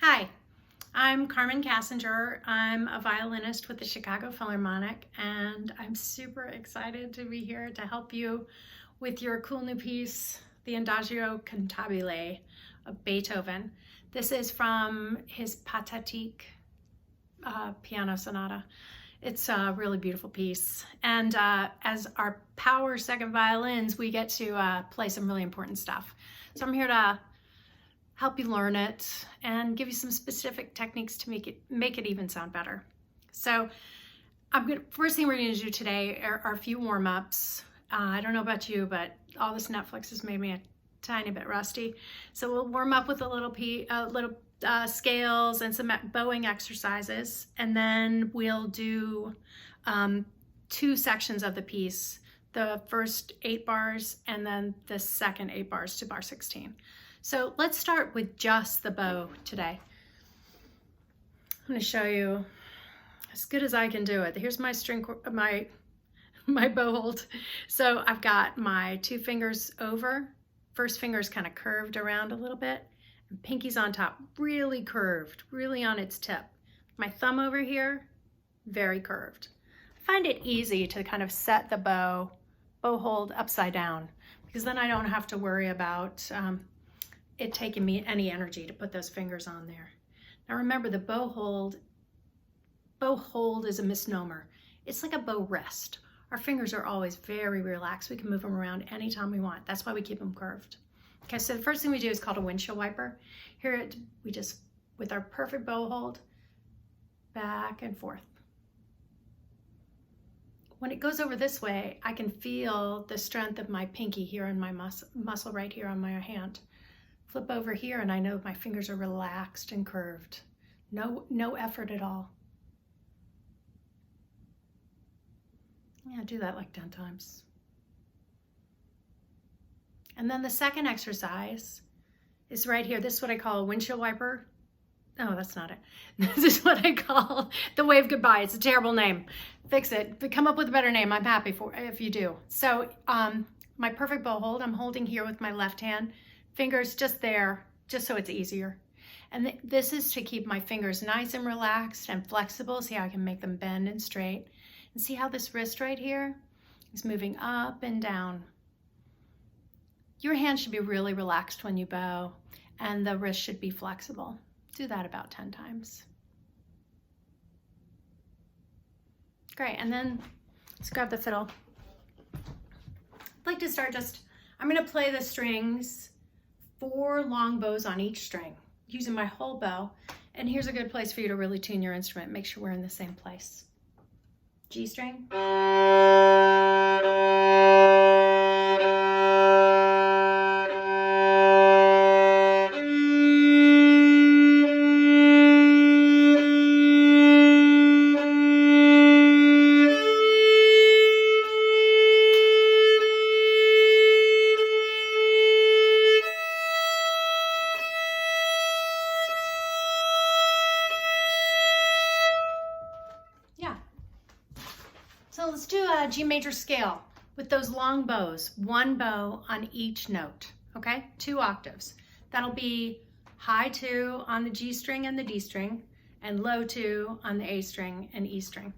Hi, I'm Carmen Cassinger. I'm a violinist with the Chicago Philharmonic, and I'm super excited to be here to help you with your cool new piece, the Adagio cantabile of Beethoven. This is from his Pathetique piano sonata. It's a really beautiful piece. And as our power second violins, we get to play some really important stuff. So I'm here to help you learn it and give you some specific techniques to make it even sound better. So first thing we're gonna do today are a few warm-ups. I don't know about you, but all this Netflix has made me a tiny bit rusty. So we'll warm up with a little scales and some bowing exercises, and then we'll do 2 sections of the piece, the first 8 bars and then the second 8 bars to bar 16. So let's start with just the bow today. I'm going to show you as good as I can do it. Here's my string, my bow hold. So I've got my 2 fingers over. First finger's kind of curved around a little bit, and pinky's on top, really curved, really on its tip. My thumb over here, very curved. I find it easy to kind of set the bow hold upside down, because then I don't have to worry about it taking me any energy to put those fingers on there. Now remember, the bow hold is a misnomer. It's like a bow rest. Our fingers are always very relaxed. We can move them around anytime we want. That's why we keep them curved. Okay, so the first thing we do is called a windshield wiper. Here we just, with our perfect bow hold, back and forth. When it goes over this way, I can feel the strength of my pinky here in my muscle right here on my hand. Flip over here and I know my fingers are relaxed and curved. No effort at all. Yeah, do that like 10 times. And then the second exercise is right here. This is what I call a windshield wiper. No, that's not it. This is what I call the wave goodbye. It's a terrible name. Fix it. But come up with a better name. I'm happy if you do. So my perfect bow hold, I'm holding here with my left hand. Fingers just there, just so it's easier. And this is to keep my fingers nice and relaxed and flexible. See how I can make them bend and straight. And see how this wrist right here is moving up and down. Your hand should be really relaxed when you bow, and the wrist should be flexible. Do that about 10 times. Great, and then let's grab the fiddle. I'd like to start I'm gonna play the strings, 4 long bows on each string, using my whole bow. And here's a good place for you to really tune your instrument. Make sure we're in the same place. G string. So let's do a G major scale with those long bows, 1 bow on each note, okay? 2 octaves. That'll be high 2 on the G string and the D string, and low 2 on the A string and E string.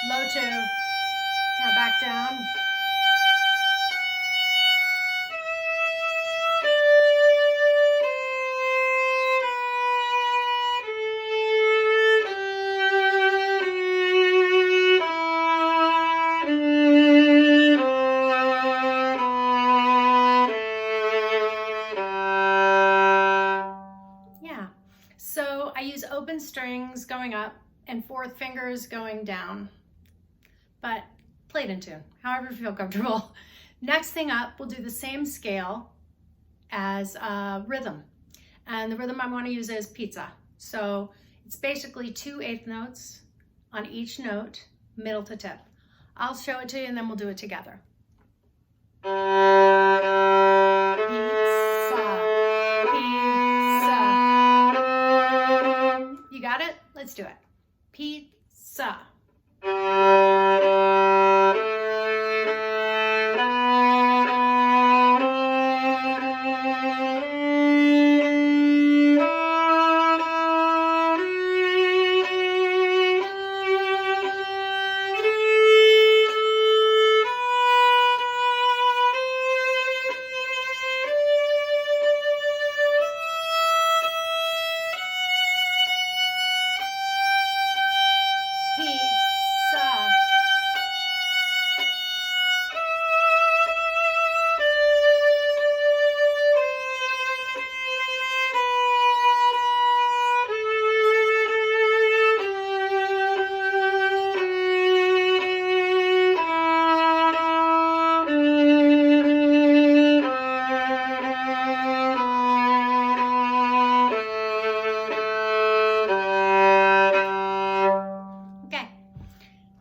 Low 2, now back down. Yeah, so I use open strings going up and 4th fingers going down, but played in tune, however you feel comfortable. Next thing up, we'll do the same scale as rhythm. And the rhythm I want to use is pizza. So it's basically 2 eighth notes on each note, middle to tip. I'll show it to you and then we'll do it together. let's do it. Pizza.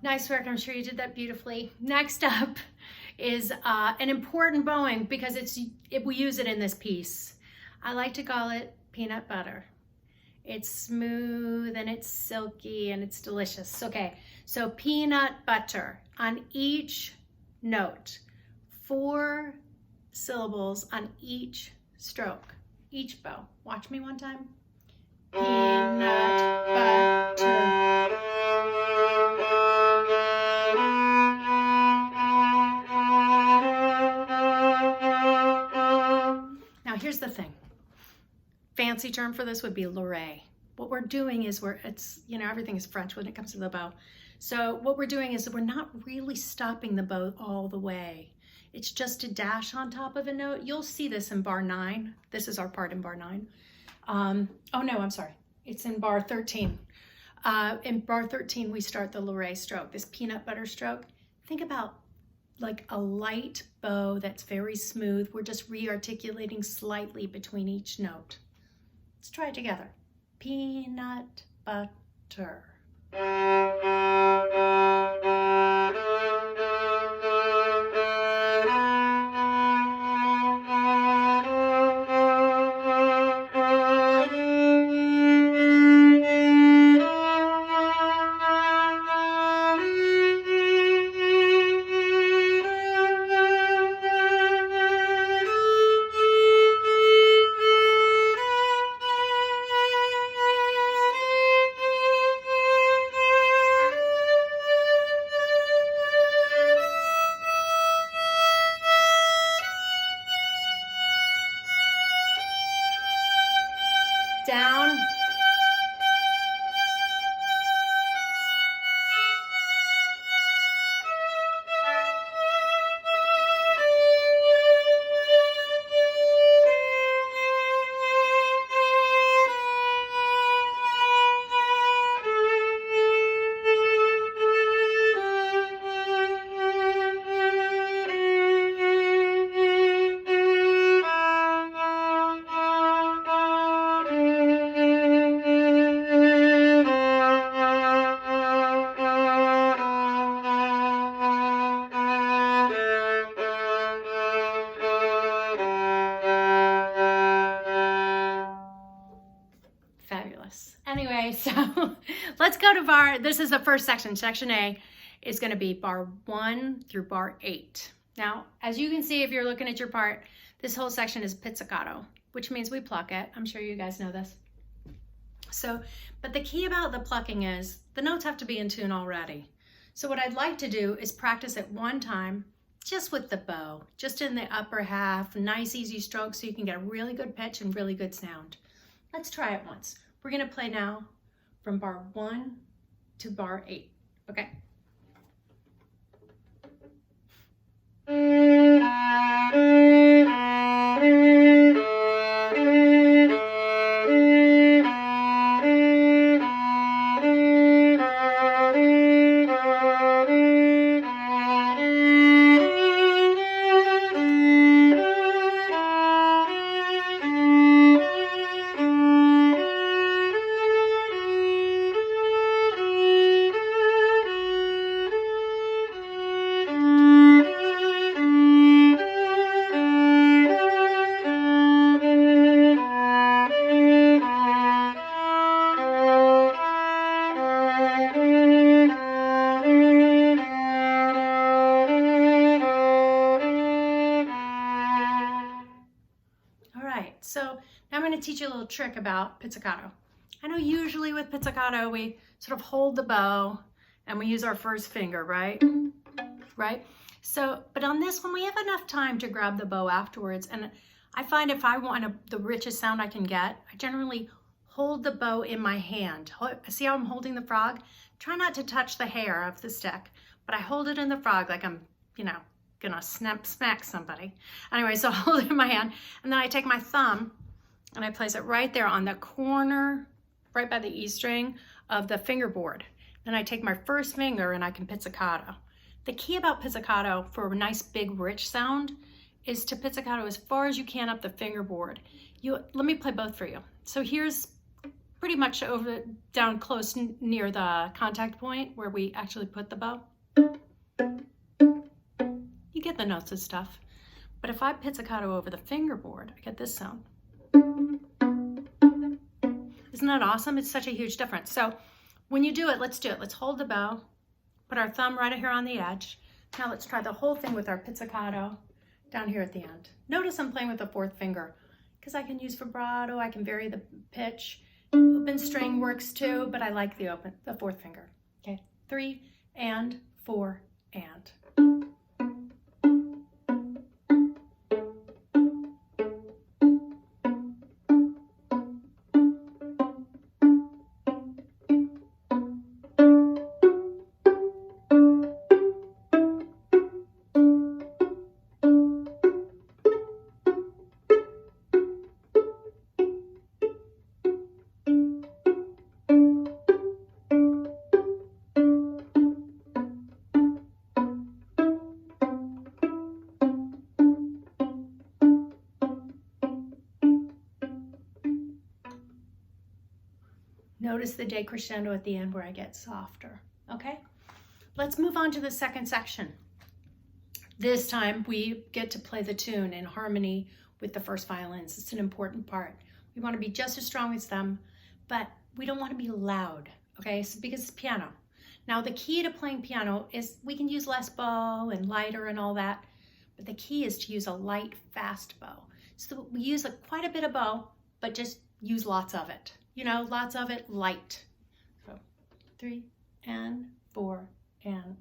Nice work. I'm sure you did that beautifully. Next up is an important bowing because we use it in this piece. I like to call it peanut butter. It's smooth and it's silky and it's delicious. Okay, so peanut butter on each note, 4 syllables on each stroke, each bow. Watch me one time. Peanut butter. Now here's the thing. Fancy term for this would be l'oreille. What we're doing is everything is French when it comes to the bow. So what we're doing is we're not really stopping the bow all the way. It's just a dash on top of a note. You'll see this in bar 9. This is our part in bar 9. Oh no, I'm sorry. It's in bar 13. In bar 13, we start the l'oreille stroke, this peanut butter stroke. Think about like a light bow that's very smooth. We're just re-articulating slightly between each note. Let's try it together. Peanut butter. Down. Fabulous. Anyway, so let's go to this is the first section. Section A is going to be bar 1 through bar 8. Now, as you can see, if you're looking at your part, this whole section is pizzicato, which means we pluck it. I'm sure you guys know this. So, but the key about the plucking is the notes have to be in tune already. So what I'd like to do is practice it one time, just with the bow, just in the upper half, nice easy stroke so you can get a really good pitch and really good sound. Let's try it once. We're gonna play now from bar 1 to bar 8, okay? so now I'm going to teach you a little trick about pizzicato. I know usually with pizzicato we sort of hold the bow and we use our first finger, right? Right? So, but on this one we have enough time to grab the bow afterwards, and I find if I want the richest sound I can get, I generally hold the bow in my hand. See how I'm holding the frog? Try not to touch the hair of the stick, but I hold it in the frog like I'm, gonna smack somebody. Anyway, so I hold it in my hand, and then I take my thumb and I place it right there on the corner, right by the E string of the fingerboard. Then I take my first finger and I can pizzicato. The key about pizzicato for a nice big rich sound is to pizzicato as far as you can up the fingerboard. Let me play both for you. So here's pretty much down close near the contact point where we actually put the bow. You get the notes and stuff. But if I pizzicato over the fingerboard, I get this sound. Isn't that awesome? It's such a huge difference. So when you do it, let's do it. Let's hold the bow, put our thumb right here on the edge. Now let's try the whole thing with our pizzicato down here at the end. Notice I'm playing with the fourth finger because I can use vibrato, I can vary the pitch. Open string works too, but I like the fourth finger. Okay, 3 and 4 and. Notice the decrescendo at the end where I get softer, okay? Let's move on to the second section. This time we get to play the tune in harmony with the first violins. It's an important part. We want to be just as strong as them, but we don't want to be loud, okay? So because it's piano. Now the key to playing piano is we can use less bow and lighter and all that, but the key is to use a light, fast bow. So we use quite a bit of bow, but just use lots of it. Lots of it, light. So 3 and 4 and.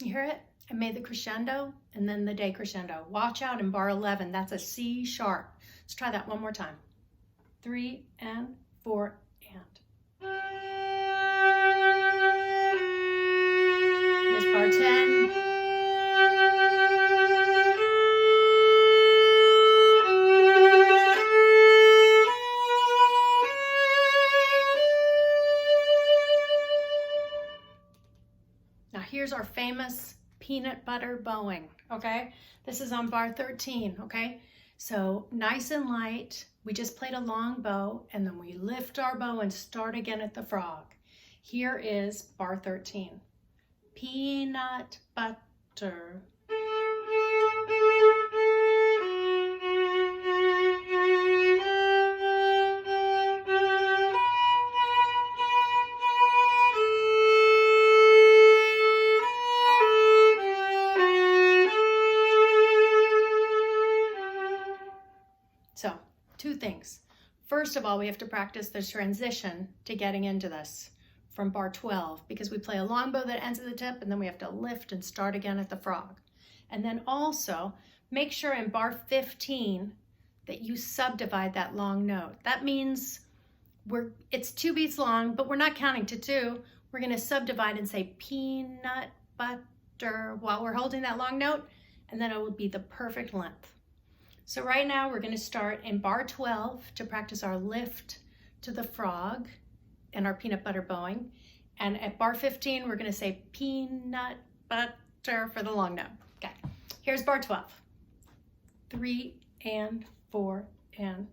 You hear it? I made the crescendo and then the decrescendo. Watch out in bar 11, that's a C sharp. Let's try that one more time. 3 and 4 and. Here's bar 10. Now here's our famous peanut butter bowing, okay? This is on bar 13, okay? So nice and light, we just played a long bow and then we lift our bow and start again at the frog. Here is bar 13. Peanut butter. So, 2 things. First of all, we have to practice the transition to getting into this from bar 12 because we play a long bow that ends at the tip and then we have to lift and start again at the frog. And then also make sure in bar 15 that you subdivide that long note. That means it's 2 beats long, but we're not counting to 2. We're going to subdivide and say peanut butter while we're holding that long note, and then it will be the perfect length. So right now we're going to start in bar 12 to practice our lift to the frog and our peanut butter bowing. And at bar 15, we're going to say peanut butter for the long note. Okay, here's bar 12. 3 and 4 and.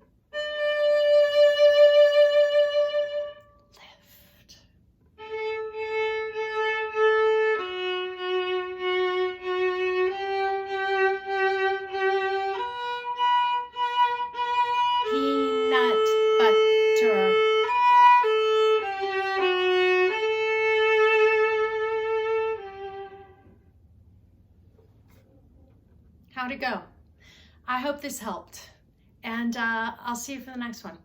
Lift. How'd it go? I hope this helped, and I'll see you for the next one.